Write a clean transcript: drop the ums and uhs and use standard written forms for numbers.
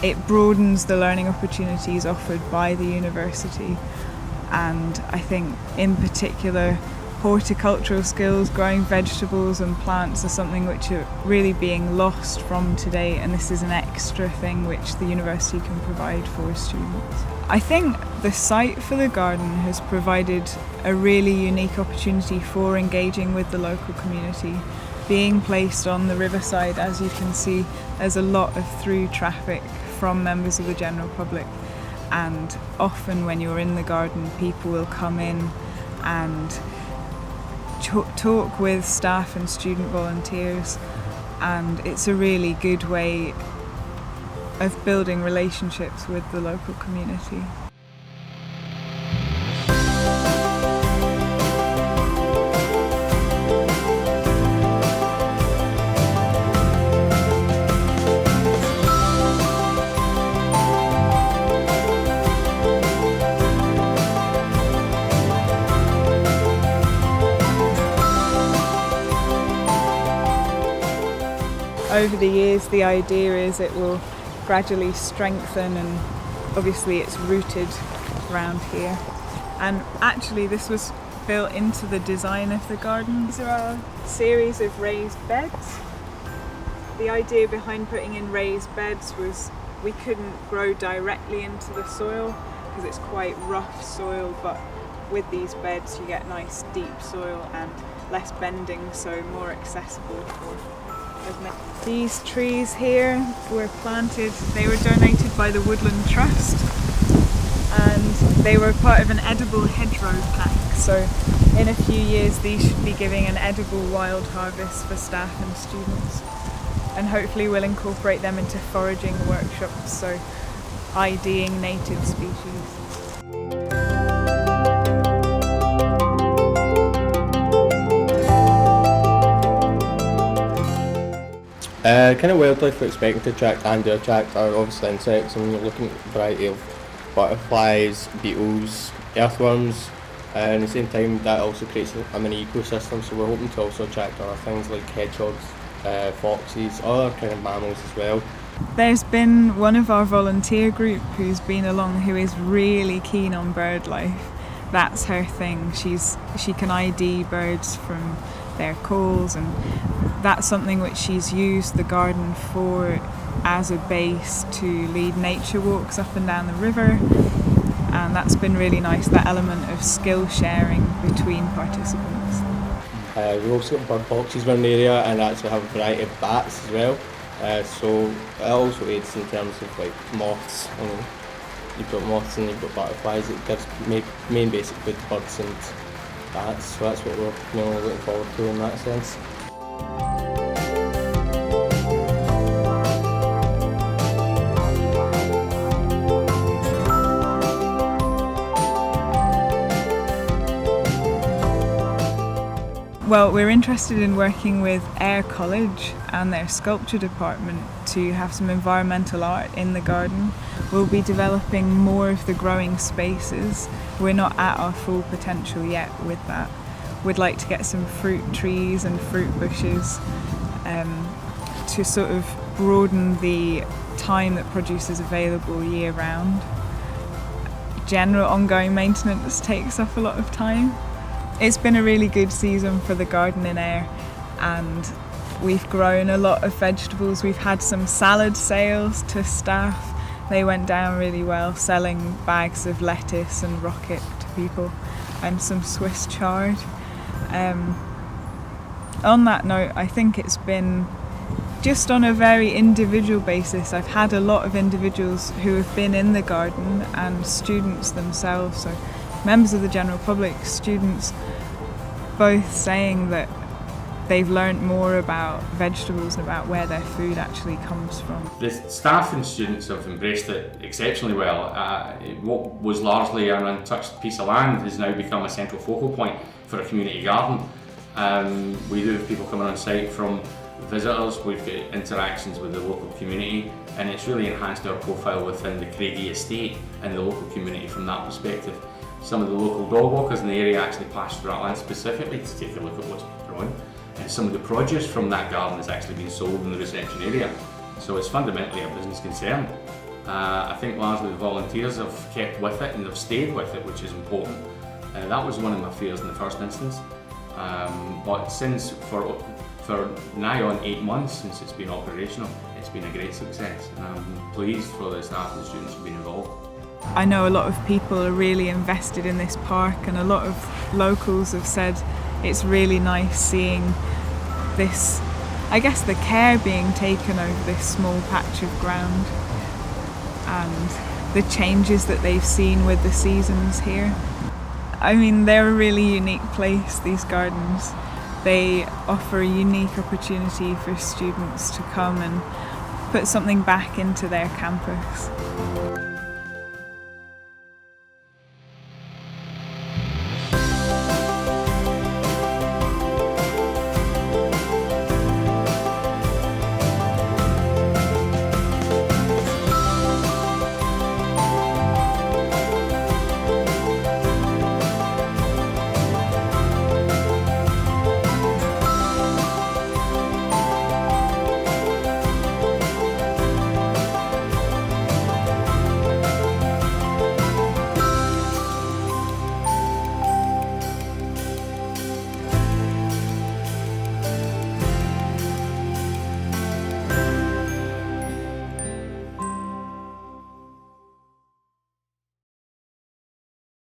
It broadens the learning opportunities offered by the university, and I think in particular horticultural skills, growing vegetables and plants, are something which are really being lost from today, and this is an extra thing which the university can provide for students. I think the site for the garden has provided a really unique opportunity for engaging with the local community. Being placed on the riverside, as you can see, there's a lot of through traffic from members of the general public, and often when you're in the garden people will come in and talk with staff and student volunteers, and it's a really good way of building relationships with the local community. Over the years, the idea is it will gradually strengthen, and obviously it's rooted around here. And actually this was built into the design of the garden. These are a series of raised beds. The idea behind putting in raised beds was we couldn't grow directly into the soil because it's quite rough soil, but with these beds you get nice deep soil and less bending, so more accessible for. These trees here were planted, they were donated by the Woodland Trust, and they were part of an edible hedgerow pack, so in a few years these should be giving an edible wild harvest for staff and students, and hopefully we'll incorporate them into foraging workshops, so IDing native species. Kind of wildlife we're expecting to attract and do attract are obviously insects, and you're looking at a variety of butterflies, beetles, earthworms, and at the same time that also creates a mini ecosystem, so we're hoping to also attract other things like hedgehogs, foxes, other kind of mammals as well. There's been one of our volunteer group who's been along who is really keen on bird life. That's her thing. She can ID birds from their calls, and that's something which she's used the garden for as a base to lead nature walks up and down the river, and that's been really nice, that element of skill sharing between participants. We've also got bird boxes around the area, and actually have a variety of bats as well, so it also aids in terms of like moths. You've got moths and you've got butterflies. It gives main basic food to birds and bats, so that's what we're mainly looking forward to in that sense. Well, we're interested in working with Ayr College and their sculpture department to have some environmental art in the garden. We'll be developing more of the growing spaces. We're not at our full potential yet with that. We'd like to get some fruit trees and fruit bushes to sort of broaden the time that produce is available year round. General ongoing maintenance takes up a lot of time. It's been a really good season for the garden in Ayr, and we've grown a lot of vegetables. We've had some salad sales to staff. They went down really well, selling bags of lettuce and rocket to people, and some Swiss chard. On that note, I think it's been just on a very individual basis. I've had a lot of individuals who have been in the garden and students themselves, so members of the general public, students, both saying that they've learnt more about vegetables and about where their food actually comes from. The staff and students have embraced it exceptionally well. What was largely an untouched piece of land has now become a central focal point for a community garden. We do have people coming on site from visitors, we've got interactions with the local community, and it's really enhanced our profile within the Craigie estate and the local community from that perspective. Some of the local dog walkers in the area actually pass through that land specifically to take a look at what's growing, and some of the produce from that garden has actually been sold in the reception area. So it's fundamentally a business concern. I think largely the volunteers have kept with it and they've stayed with it, which is important. That was one of my fears in the first instance. But since, for nigh on 8 months since it's been operational, it's been a great success, and I'm pleased for the staff and the students who've been involved. I know a lot of people are really invested in this park, and a lot of locals have said it's really nice seeing this, I guess, the care being taken over this small patch of ground and the changes that they've seen with the seasons here. I mean, they're a really unique place, these gardens. They offer a unique opportunity for students to come and put something back into their campus.